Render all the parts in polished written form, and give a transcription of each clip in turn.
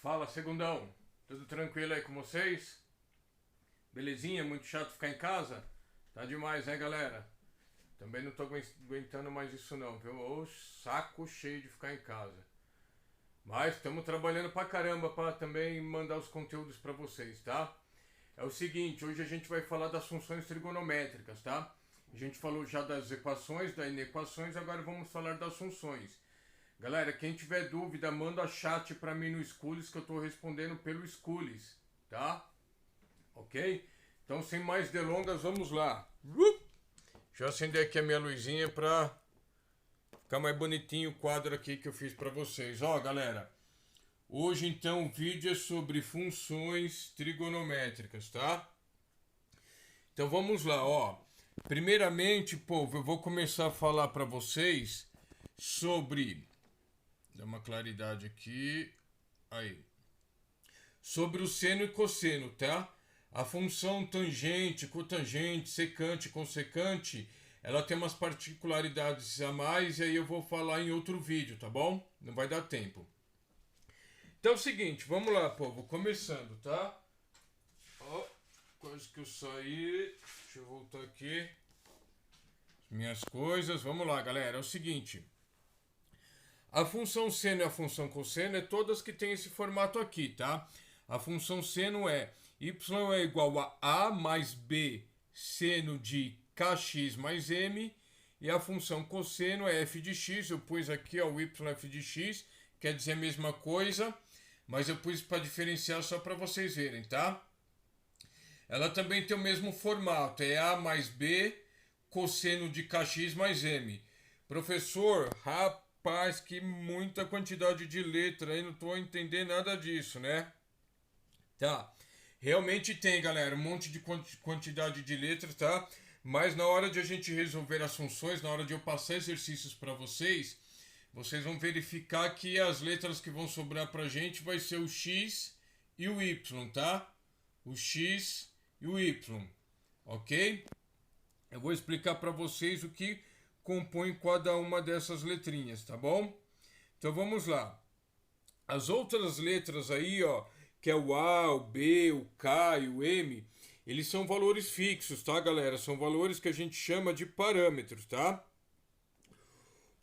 Fala, segundão. Tudo tranquilo aí com vocês? Belezinha? Muito chato ficar em casa? Tá demais, né, galera? Também não tô aguentando mais isso não, viu? Ô, saco cheio de ficar em casa. Mas estamos trabalhando pra caramba pra também mandar os conteúdos pra vocês, tá? É o seguinte, hoje a gente vai falar das funções trigonométricas, tá? A gente falou já das equações, das inequações, agora vamos falar das funções. Galera, quem tiver dúvida, manda chat pra mim no Schools que eu tô respondendo pelo Schools, tá? Ok? Então, sem mais delongas, vamos lá. Deixa eu acender aqui a minha luzinha pra ficar mais bonitinho o quadro aqui que eu fiz pra vocês. Ó, galera, hoje então o vídeo é sobre funções trigonométricas, tá? Então vamos lá, ó. Primeiramente, povo, eu vou começar a falar pra vocês sobre... Dá uma claridade aqui. Aí. Sobre o seno e cosseno, tá? A função tangente, cotangente, secante, consecante, ela tem umas particularidades a mais e aí eu vou falar em outro vídeo, tá bom? Não vai dar tempo. Então é o seguinte, vamos lá, povo, começando, tá? Ó, quase que eu saí. Deixa eu voltar aqui. Minhas coisas, vamos lá, galera. É o seguinte. A função seno e a função cosseno é todas que têm esse formato aqui, tá? A função seno é y é igual a mais b seno de kx mais m. E a função cosseno é f de x. Eu pus aqui ó, o y f de x, quer dizer a mesma coisa, mas eu pus para diferenciar só para vocês verem, tá? Ela também tem o mesmo formato, é a mais b cosseno de kx mais m. Professor, rapaz, que muita quantidade de letra aí, não tô entendendo nada disso, né? Tá, realmente tem, galera, um monte de quantidade de letras, tá? Mas na hora de a gente resolver as funções, na hora de eu passar exercícios para vocês, vocês vão verificar que as letras que vão sobrar pra gente vai ser o x e o y, tá? O x e o y, ok? Eu vou explicar para vocês o que compõe cada uma dessas letrinhas, tá bom? Então vamos lá. As outras letras aí, ó, que é o A, o B, o K e o M, eles são valores fixos, tá, galera? São valores que a gente chama de parâmetros, tá?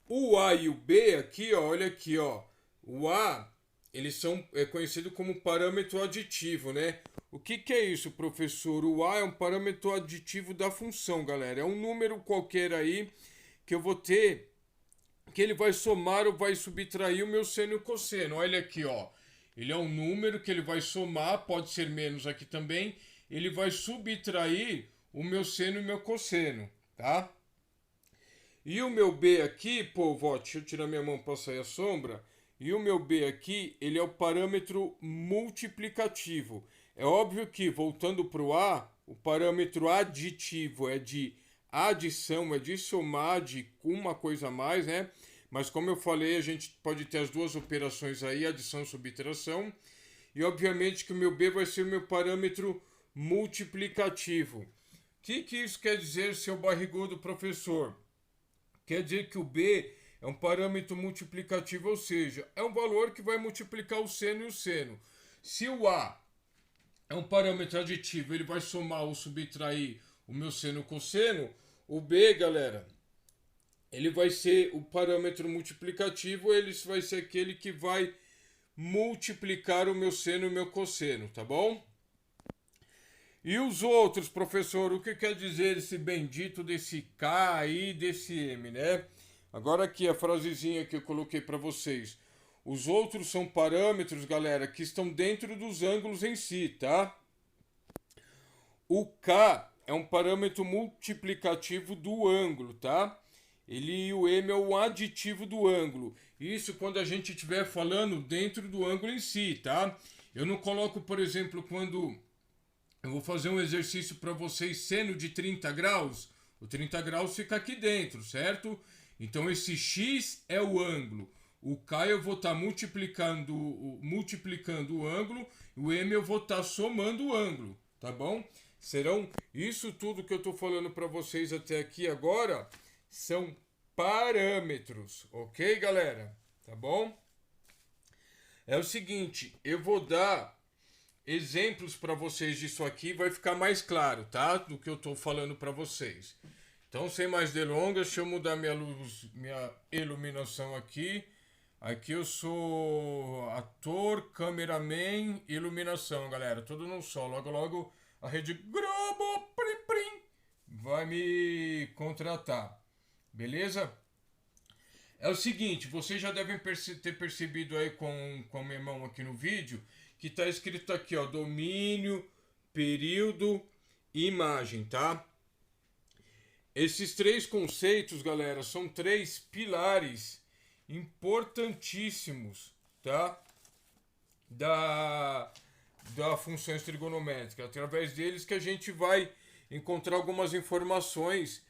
O A e o B aqui, ó, olha aqui, ó. O A, eles são conhecido como parâmetro aditivo, né? O que é isso, professor? O A é um parâmetro aditivo da função, galera. É um número qualquer aí que eu vou ter, que ele vai somar ou vai subtrair o meu seno e o cosseno. Olha aqui, ó. Ele é um número que ele vai somar, pode ser menos aqui também. Ele vai subtrair o meu seno e o meu cosseno, tá? E o meu B aqui, povo, ó, deixa eu tirar minha mão para sair a sombra. E o meu B aqui, ele é o parâmetro multiplicativo. É óbvio que, voltando para o A, o parâmetro aditivo é de adição, é de somar de uma coisa a mais, né? Mas como eu falei, a gente pode ter as duas operações aí, adição e subtração. E obviamente que o meu B vai ser o meu parâmetro multiplicativo. O que isso quer dizer, seu barrigudo professor? Quer dizer que o B é um parâmetro multiplicativo, ou seja, é um valor que vai multiplicar o seno e o seno. Se o A é um parâmetro aditivo, ele vai somar ou subtrair o meu seno e o cosseno, o B, galera, ele vai ser o parâmetro multiplicativo, ele vai ser aquele que vai multiplicar o meu seno e o meu cosseno, tá bom? E os outros, professor, o que quer dizer esse bendito desse K e desse M, né? Agora aqui a frasezinha que eu coloquei para vocês. Os outros são parâmetros, galera, que estão dentro dos ângulos em si, tá? O K é um parâmetro multiplicativo do ângulo, tá? E o M é o aditivo do ângulo. Isso quando a gente estiver falando dentro do ângulo em si, tá? Eu não coloco, por exemplo, quando eu vou fazer um exercício para vocês seno de 30 graus, o 30 graus fica aqui dentro, certo? Então esse X é o ângulo. O K eu vou estar multiplicando o ângulo, o M eu vou estar somando o ângulo, tá bom? Serão isso tudo que eu estou falando para vocês até aqui agora são parâmetros, ok, galera? Tá bom? é o seguinte, eu vou dar exemplos para vocês disso aqui, vai ficar mais claro, tá? Do que eu tô falando para vocês. Então, sem mais delongas, deixa eu mudar minha luz, minha iluminação aqui. Aqui eu sou ator, cameraman, iluminação, galera. Tudo num só. Logo, logo a rede Globo Prim Prim vai me contratar. Beleza? É o seguinte, vocês já devem ter percebido aí com a minha mão aqui no vídeo, que está escrito aqui, ó, domínio, período e imagem, tá? Esses três conceitos, galera, são três pilares importantíssimos, tá? Da funções trigonométricas. Através deles que a gente vai encontrar algumas informações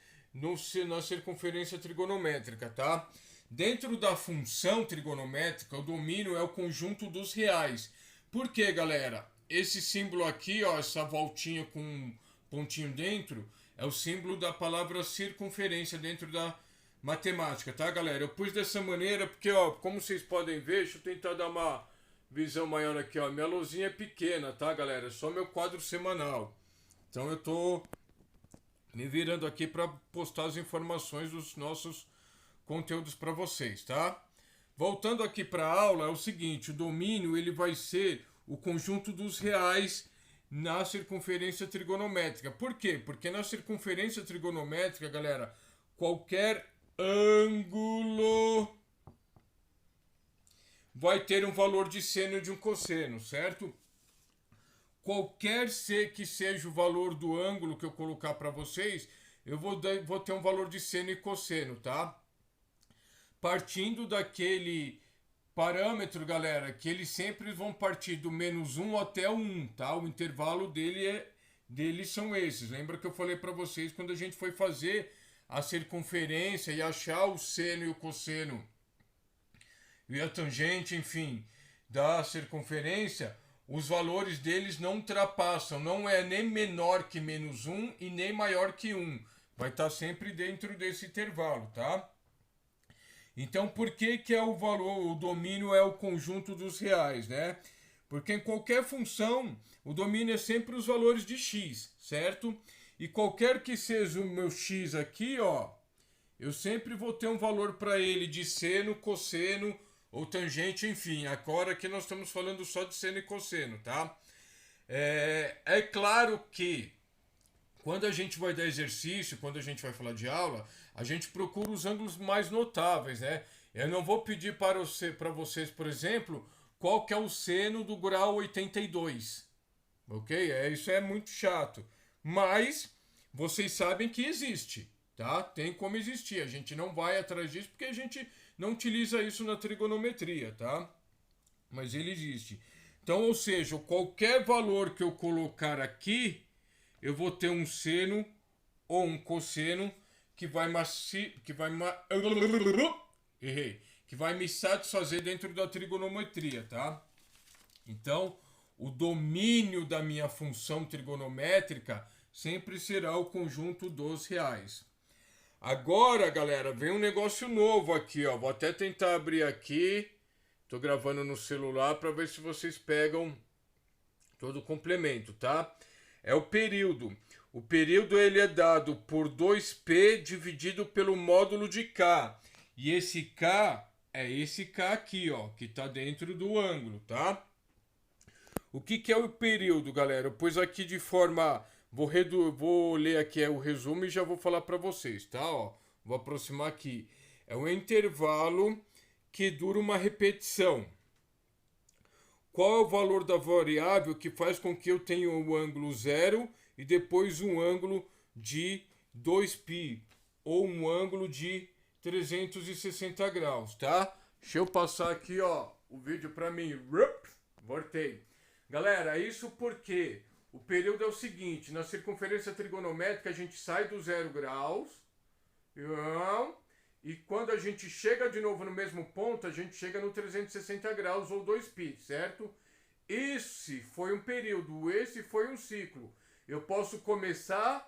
na circunferência trigonométrica, tá? Dentro da função trigonométrica, o domínio é o conjunto dos reais. Por quê, galera? Esse símbolo aqui, ó, essa voltinha com um pontinho dentro, é o símbolo da palavra circunferência dentro da matemática, tá, galera? Eu pus dessa maneira porque, ó, como vocês podem ver, deixa eu tentar dar uma visão maior aqui, ó. Minha luzinha é pequena, tá, galera? É só meu quadro semanal. Então eu tô me virando aqui para postar as informações dos nossos conteúdos para vocês, tá? Voltando aqui para a aula, é o seguinte, o domínio ele vai ser o conjunto dos reais na circunferência trigonométrica. Por quê? Porque na circunferência trigonométrica, galera, qualquer ângulo vai ter um valor de seno e de um cosseno, certo? Qualquer que seja o valor do ângulo que eu colocar para vocês, eu vou ter um valor de seno e cosseno, tá? Partindo daquele parâmetro, galera, que eles sempre vão partir do -1 até o 1, tá? O intervalo deles são esses. Lembra que eu falei para vocês quando a gente foi fazer a circunferência e achar o seno e o cosseno e a tangente, enfim, da circunferência, os valores deles não ultrapassam, não é nem menor que -1 e nem maior que 1. Vai estar sempre dentro desse intervalo, tá? Então, por que é o valor, o domínio é o conjunto dos reais, né? Porque em qualquer função, o domínio é sempre os valores de x, certo? E qualquer que seja o meu x aqui, ó, eu sempre vou ter um valor para ele de seno, cosseno ou tangente, enfim. Agora aqui nós estamos falando só de seno e cosseno, tá? É claro que quando a gente vai dar exercício, quando a gente vai falar de aula, a gente procura os ângulos mais notáveis, né? Eu não vou pedir para vocês, por exemplo, qual que é o seno do grau 82, ok? Isso é muito chato, mas vocês sabem que existe, tá? Tem como existir, a gente não vai atrás disso porque a gente não utiliza isso na trigonometria, tá? Mas ele existe. Então, ou seja, qualquer valor que eu colocar aqui, eu vou ter um seno ou um cosseno que vai me satisfazer dentro da trigonometria, tá? Então, o domínio da minha função trigonométrica sempre será o conjunto dos reais. Agora, galera, vem um negócio novo aqui, ó. Vou até tentar abrir aqui. Tô gravando no celular para ver se vocês pegam todo o complemento, tá? É o período. O período ele é dado por 2π dividido pelo módulo de k. E esse k é esse k aqui, ó, que está dentro do ângulo, tá? O que é o período, galera? Eu pus aqui de forma... Vou ler aqui o resumo e já vou falar para vocês, tá? Ó, vou aproximar aqui. É um intervalo que dura uma repetição. Qual é o valor da variável que faz com que eu tenha o ângulo 0 e depois um ângulo de 2π ou um ângulo de 360 graus, tá? Deixa eu passar aqui, ó, o vídeo para mim. Voltei. Galera, isso porque o período é o seguinte, na circunferência trigonométrica a gente sai do 0 graus e quando a gente chega de novo no mesmo ponto, a gente chega no 360 graus ou 2π, certo? Esse foi um período, esse foi um ciclo. Eu posso começar,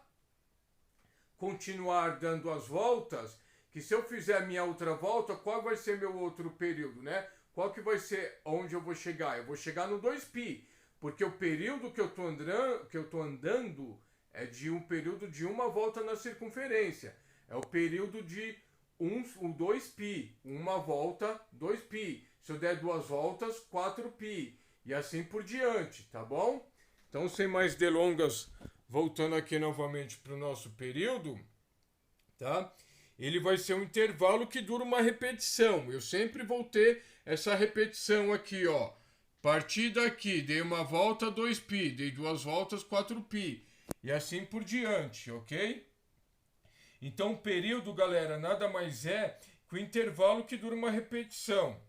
continuar dando as voltas, que se eu fizer a minha outra volta, qual vai ser meu outro período, né? qual que vai ser onde eu vou chegar? Eu vou chegar no 2π, porque o período que eu tô andando é de um período de uma volta na circunferência. É o período de o 2π, uma volta, 2π. Se eu der 2 voltas, 4π. E assim por diante, tá bom? Então, sem mais delongas, voltando aqui novamente para o nosso período, tá? Ele vai ser um intervalo que dura uma repetição. Eu sempre vou ter essa repetição aqui, ó. Partir daqui, dei uma volta, 2π, dei 2 voltas, 4π. E assim por diante, ok? Então, o período, galera, nada mais é que o intervalo que dura uma repetição,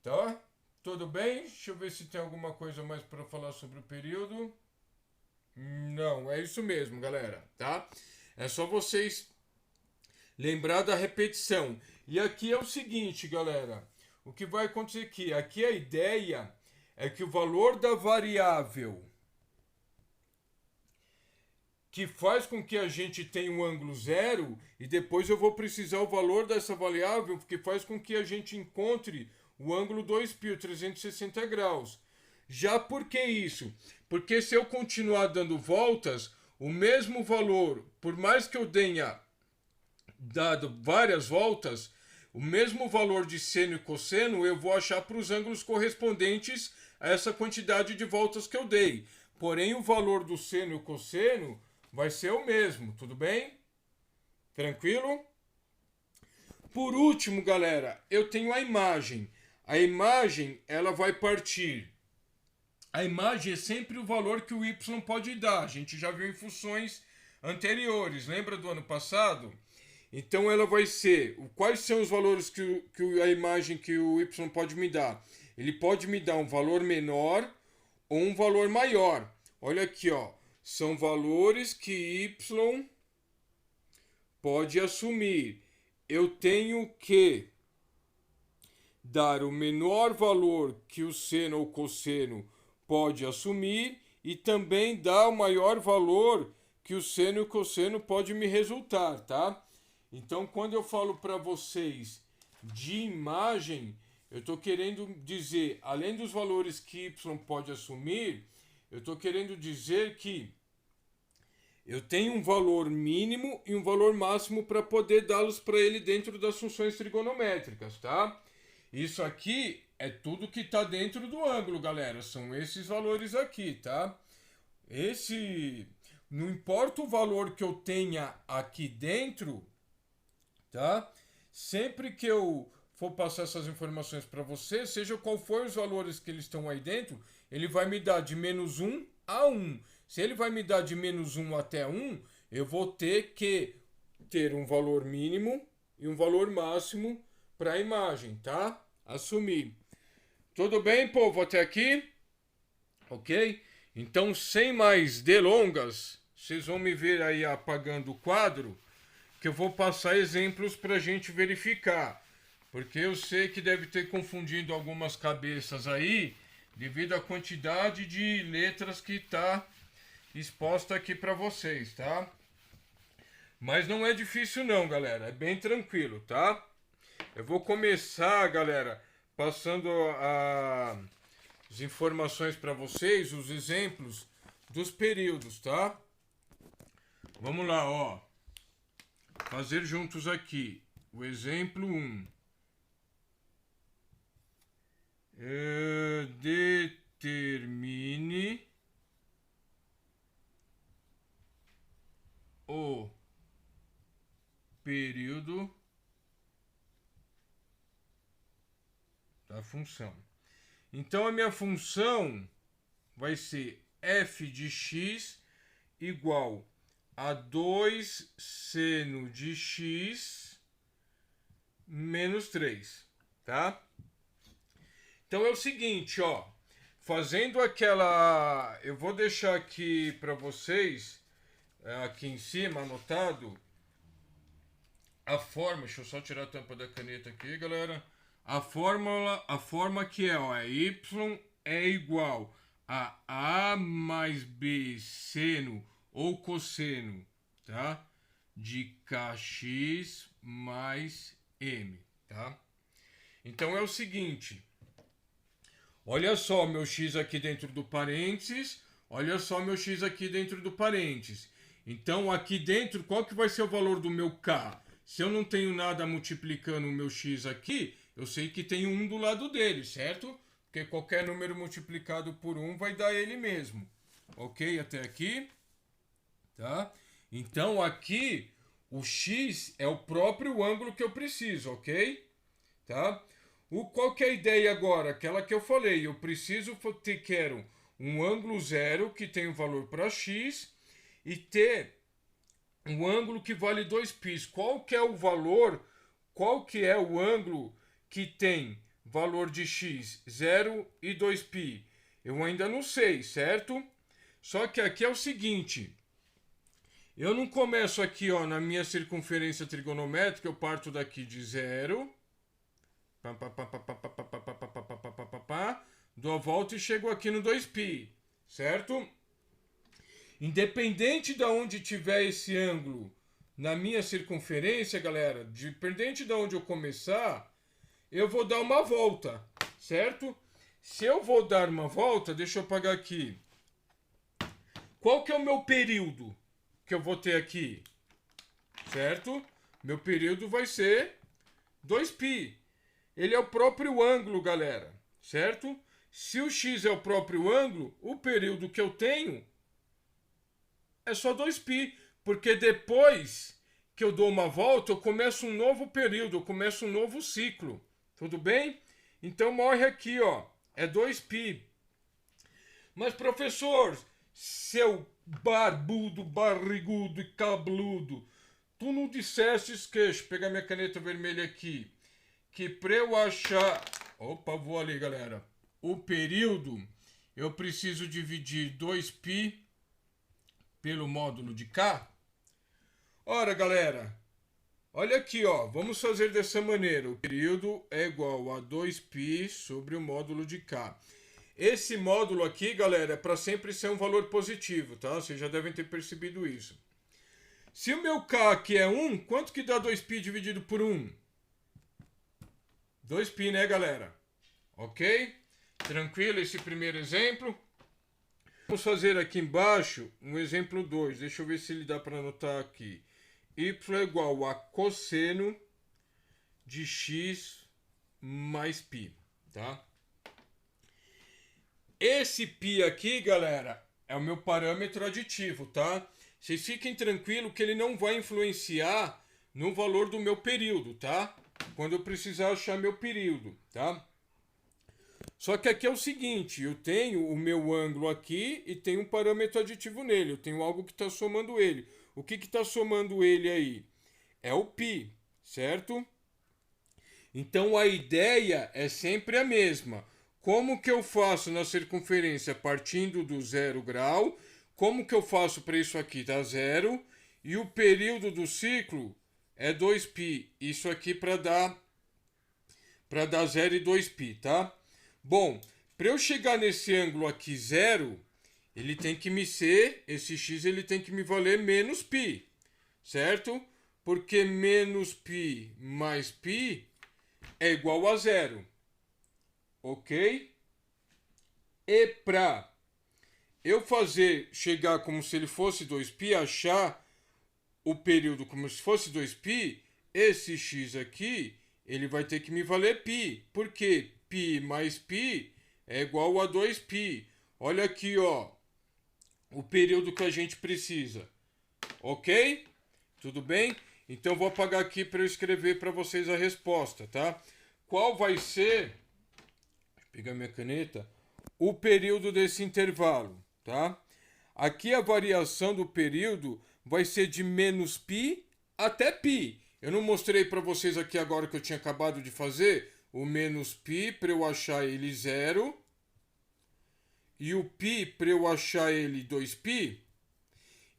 tá? Tudo bem? Deixa eu ver se tem alguma coisa mais para falar sobre o período. Não, é isso mesmo, galera, tá? É só vocês lembrar da repetição. E aqui é o seguinte, galera. O que vai acontecer aqui? Aqui a ideia é que o valor da variável que faz com que a gente tenha um ângulo zero, e depois eu vou precisar o valor dessa variável que faz com que a gente encontre o ângulo 2π, 360 graus. Já por que isso? Porque se eu continuar dando voltas, o mesmo valor, por mais que eu tenha dado várias voltas, o mesmo valor de seno e cosseno eu vou achar para os ângulos correspondentes a essa quantidade de voltas que eu dei. Porém, o valor do seno e o cosseno vai ser o mesmo, tudo bem? Tranquilo? Por último, galera, eu tenho a imagem. A imagem, ela vai partir. A imagem é sempre o valor que o y pode dar. A gente já viu em funções anteriores, lembra do ano passado? Então ela vai ser, quais são os valores que a imagem que o y pode me dar? Ele pode me dar um valor menor ou um valor maior. Olha aqui, ó, são valores que y pode assumir. Eu tenho que dar o menor valor que o seno ou cosseno pode assumir e também dar o maior valor que o seno e o cosseno pode me resultar, tá? Então, quando eu falo para vocês de imagem, eu estou querendo dizer, além dos valores que y pode assumir, eu estou querendo dizer que eu tenho um valor mínimo e um valor máximo para poder dá-los para ele dentro das funções trigonométricas, tá? Isso aqui é tudo que está dentro do ângulo, galera. São esses valores aqui, tá? Não importa o valor que eu tenha aqui dentro, tá? Sempre que eu for passar essas informações para você, seja qual for os valores que eles estão aí dentro, ele vai me dar de -1 a 1. Se ele vai me dar de -1 até 1, eu vou ter que ter um valor mínimo e um valor máximo para a imagem, tá? Assumir. Tudo bem, povo, até aqui? Ok? Então, sem mais delongas, vocês vão me ver aí apagando o quadro, que eu vou passar exemplos para a gente verificar. Porque eu sei que deve ter confundido algumas cabeças aí, devido à quantidade de letras que está exposta aqui para vocês, tá? Mas não é difícil não, galera. É bem tranquilo, tá? Eu vou começar, galera, passando as informações para vocês, os exemplos dos períodos, tá? Vamos lá, ó. Fazer juntos aqui o exemplo 1. Determine o período da função. Então a minha função vai ser f de x igual a 2 seno de x menos 3, tá? Então é o seguinte, ó, fazendo aquela, eu vou deixar aqui para vocês, aqui em cima anotado, a forma, deixa eu só tirar a tampa da caneta aqui, galera. A forma que é, ó, y é igual a a mais b seno ou cosseno, tá? De kx mais m, tá? Então é o seguinte, Olha só meu x aqui dentro do parênteses. Olha só meu x aqui dentro do parênteses. Então, aqui dentro, qual que vai ser o valor do meu k? Se eu não tenho nada multiplicando o meu x aqui, eu sei que tem 1 do lado dele, certo? Porque qualquer número multiplicado por 1 vai dar ele mesmo. Ok? Até aqui? Tá? Então, aqui, o x é o próprio ângulo que eu preciso, ok? Tá? Qual que é a ideia agora? Aquela que eu falei. Eu preciso ter, quero um ângulo zero que tem um valor para x e ter um ângulo que vale 2π. Qual que é o valor? Qual que é o ângulo que tem valor de x? 0 e 2π. Eu ainda não sei, certo? Só que aqui é o seguinte. Eu não começo aqui, ó, na minha circunferência trigonométrica, eu parto daqui de 0. Dou a volta e chego aqui no 2π, certo? Independente de onde tiver esse ângulo na minha circunferência, galera, independente de onde eu começar, eu vou dar uma volta, certo? Se eu vou dar uma volta, deixa eu apagar aqui. Qual que é o meu período que eu vou ter aqui? Certo? Meu período vai ser 2π. Ele é o próprio ângulo, galera, certo? Se o x é o próprio ângulo, o período que eu tenho é só 2π, porque depois que eu dou uma volta, eu começo um novo período, eu começo um novo ciclo. Tudo bem? Então morre aqui, ó, é 2π. Mas, professor, seu barbudo, barrigudo e cabeludo, tu não dissestes que, deixa eu pegar minha caneta vermelha aqui, que para eu achar... Opa, vou ali, galera. O período, eu preciso dividir 2π pelo módulo de k. Ora, galera, olha aqui, ó. Vamos fazer dessa maneira. O período é igual a 2π sobre o módulo de k. Esse módulo aqui, galera, é para sempre ser um valor positivo, tá? Vocês já devem ter percebido isso. Se o meu k aqui é 1, quanto que dá 2π dividido por 1? 2π, né, galera? Ok? Tranquilo esse primeiro exemplo? Vamos fazer aqui embaixo um exemplo 2. Deixa eu ver se ele dá para anotar aqui. Y é igual a cosseno de x mais π, tá? Esse π aqui, galera, é o meu parâmetro aditivo, tá? Vocês fiquem tranquilos que ele não vai influenciar no valor do meu período, tá? Quando eu precisar achar meu período, tá? Só que aqui é o seguinte, eu tenho o meu ângulo aqui e tenho um parâmetro aditivo nele, eu tenho algo que está somando ele. O que está somando ele aí? É o π, certo? Então a ideia é sempre a mesma. Como que eu faço na circunferência partindo do 0 grau? Como que eu faço para isso aqui dar 0? E o período do ciclo é 2π. Isso aqui para dar 0 e 2π, tá? Bom, para eu chegar nesse ângulo aqui 0, ele tem que me ser, esse x ele tem que me valer menos π, certo? Porque menos π mais π é igual a 0, ok? E para eu fazer chegar como se ele fosse 2π, achar o período como se fosse 2π, esse x aqui, ele vai ter que me valer π. Por quê? Π mais π é igual a 2π. Olha aqui, ó, o período que a gente precisa. Ok? Tudo bem? Então vou apagar aqui para eu escrever para vocês a resposta, tá? Qual vai ser, deixa eu pegar minha caneta, o período desse intervalo, tá? Aqui a variação do período vai ser de menos π até π. Eu não mostrei para vocês aqui agora que eu tinha acabado de fazer o menos π para eu achar ele 0 e o π para eu achar ele 2π.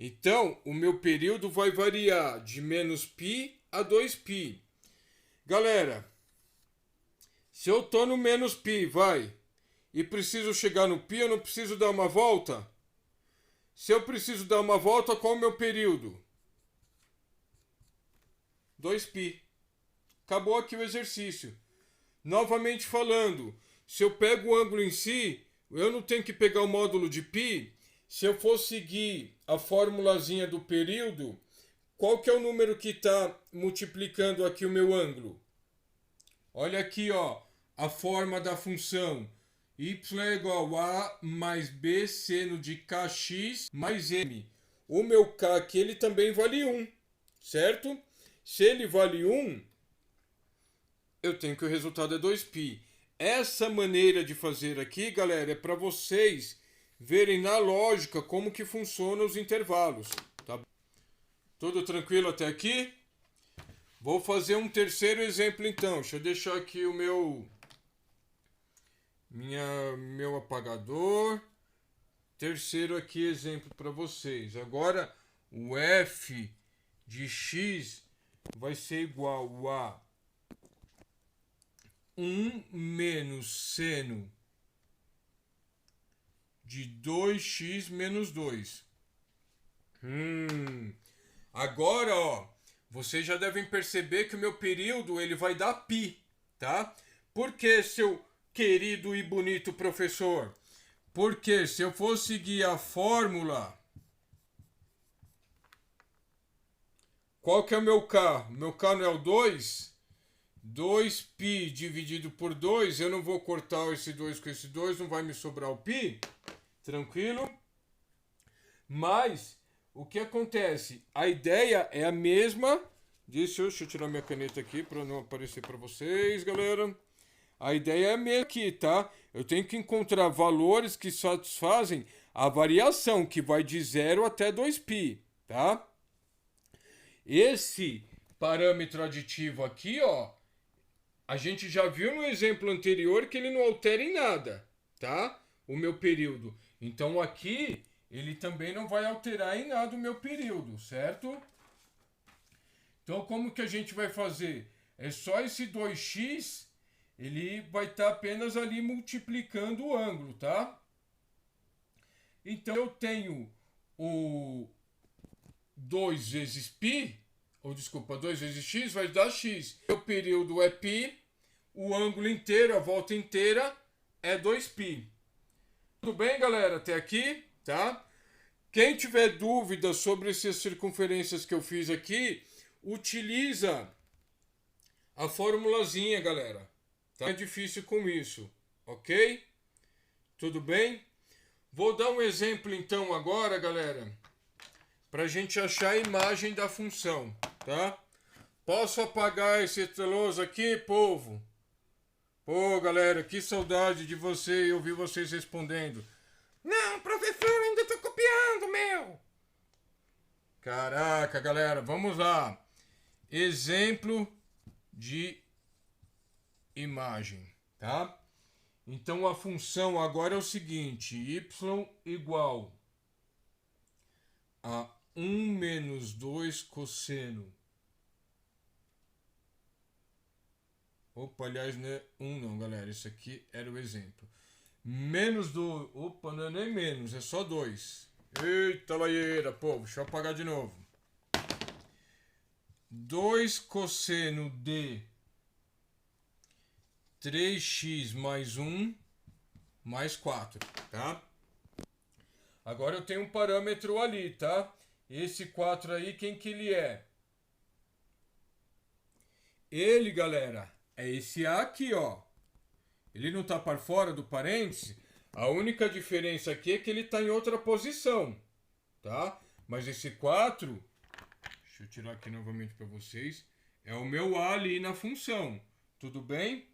Então, o meu período vai variar de menos π a 2π. Galera, se eu estou no menos π, e preciso chegar no π, eu não preciso dar uma volta? Se eu preciso dar uma volta, qual é o meu período? 2π. Acabou aqui o exercício. Novamente falando, se eu pego o ângulo em si, eu não tenho que pegar o módulo de π. Se eu for seguir a formulazinha do período, qual que é o número que está multiplicando aqui o meu ângulo? Olha aqui, ó, a forma da função. Y é igual a mais b seno de kx mais m. O meu k aqui ele também vale 1, certo? Se ele vale 1, eu tenho que o resultado é 2π. Essa maneira de fazer aqui, galera, é para vocês verem na lógica como que funcionam os intervalos. Tá? Tudo tranquilo até aqui? Vou fazer um terceiro exemplo então. Deixa eu deixar aqui o meu apagador. Terceiro aqui exemplo para vocês. Agora o f de x vai ser igual a 1 menos seno de 2x menos 2. Agora, ó, vocês já devem perceber que o meu período ele vai dar π, tá? Por que, seu querido e bonito professor? Porque se eu for seguir a fórmula, qual que é o meu k? O meu k não é o 2? 2π dividido por 2, eu não vou cortar esse 2 com esse 2, não vai me sobrar o π. Tranquilo? Mas, o que acontece? A ideia é a mesma. Deixa eu tirar minha caneta aqui para não aparecer para vocês, galera. A ideia é a mesma aqui, tá? Eu tenho que encontrar valores que satisfazem a variação, que vai de 0 até 2π, tá? Esse parâmetro aditivo aqui, ó, a gente já viu no exemplo anterior que ele não altera em nada, tá? O meu período. Então aqui ele também não vai alterar em nada o meu período, certo? Então como que a gente vai fazer? É só esse 2x, ele vai estar apenas ali multiplicando o ângulo, tá? Então eu tenho o 2 vezes π, ou desculpa, 2 vezes x vai dar x. O período é π, o ângulo inteiro, a volta inteira é 2π. Tudo bem, galera? Até aqui, tá? Quem tiver dúvidas sobre essas circunferências que eu fiz aqui, utiliza a formulazinha, galera. Tá? É difícil com isso, ok? Tudo bem? Vou dar um exemplo então agora, galera, para a gente achar a imagem da função, tá? Posso apagar esse teloso aqui, povo? Pô, galera, que saudade de você e ouvir vocês respondendo. Não, professor, ainda tô copiando, meu. Caraca, galera, vamos lá. Exemplo de imagem, tá? Então a função agora é o seguinte, y igual a 1 menos 2 cosseno. Opa, aliás, não é 1 não, galera, isso aqui era o exemplo. Menos 2, opa, não é nem menos, é só 2. Eita, laieira, povo, deixa eu apagar de novo. 2 cosseno de 3x mais 1 mais 4, tá? Agora eu tenho um parâmetro ali, tá? Esse 4 aí, quem que ele é? Ele, galera, é esse A aqui, ó. Ele não tá para fora do parêntese. A única diferença aqui é que ele tá em outra posição, tá? Mas esse 4, deixa eu tirar aqui novamente para vocês, é o meu A ali na função, tudo bem?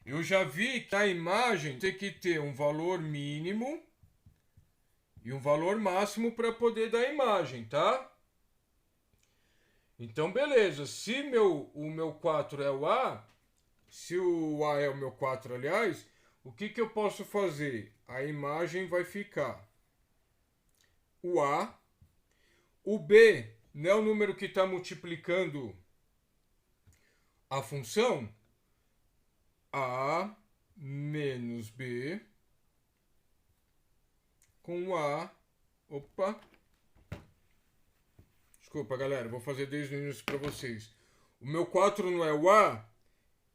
Eu já vi que a imagem tem que ter um valor mínimo e um valor máximo para poder dar a imagem, tá? Então, beleza. Se o meu 4 é o A, se o A é o meu 4, aliás, o que eu posso fazer? A imagem vai ficar o A. O B não é o número que está multiplicando a função? A menos B com A. Opa! Desculpa, galera, vou fazer desde o início para vocês. O meu 4 não é o A,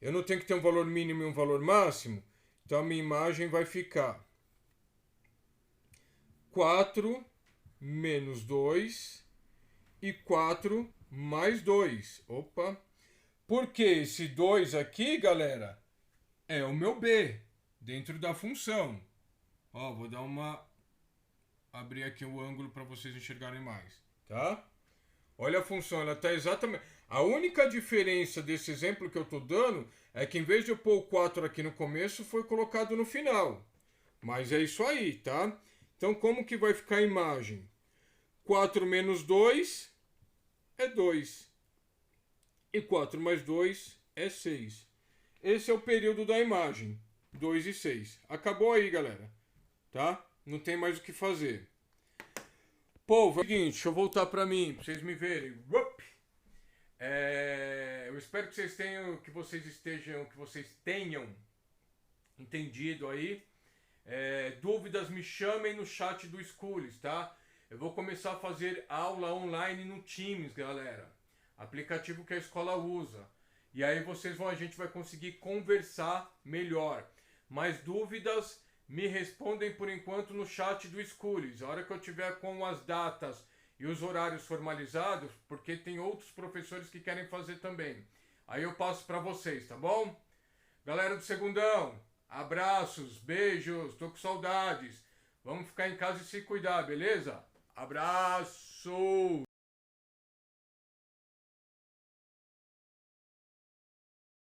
eu não tenho que ter um valor mínimo e um valor máximo. Então a minha imagem vai ficar 4 menos 2 e 4 mais 2. Opa! Porque esse 2 aqui, galera, é o meu b dentro da função. Ó, vou dar uma... abrir aqui o ângulo para vocês enxergarem mais, tá? Olha a função, ela está exatamente... A única diferença desse exemplo que eu estou dando é que em vez de eu pôr o 4 aqui no começo, foi colocado no final. Mas é isso aí, tá? Então, como que vai ficar a imagem? 4 menos 2 é 2. E 4 mais 2 é 6. Esse é o período da imagem. 2 e 6. Acabou aí, galera. Tá? Não tem mais o que fazer. Povo, é o seguinte, deixa eu voltar pra mim, pra vocês me verem. Eu espero que vocês tenham entendido aí. Dúvidas, me chamem no chat do Schools, tá? Eu vou começar a fazer aula online no Teams, galera. Aplicativo que a escola usa. E aí a gente vai conseguir conversar melhor. Mais dúvidas, me respondem por enquanto no chat do Schools. A hora que eu tiver com as datas e os horários formalizados, porque tem outros professores que querem fazer também. Aí eu passo para vocês, tá bom? Galera do Segundão, abraços, beijos, tô com saudades. Vamos ficar em casa e se cuidar, beleza? Abraço!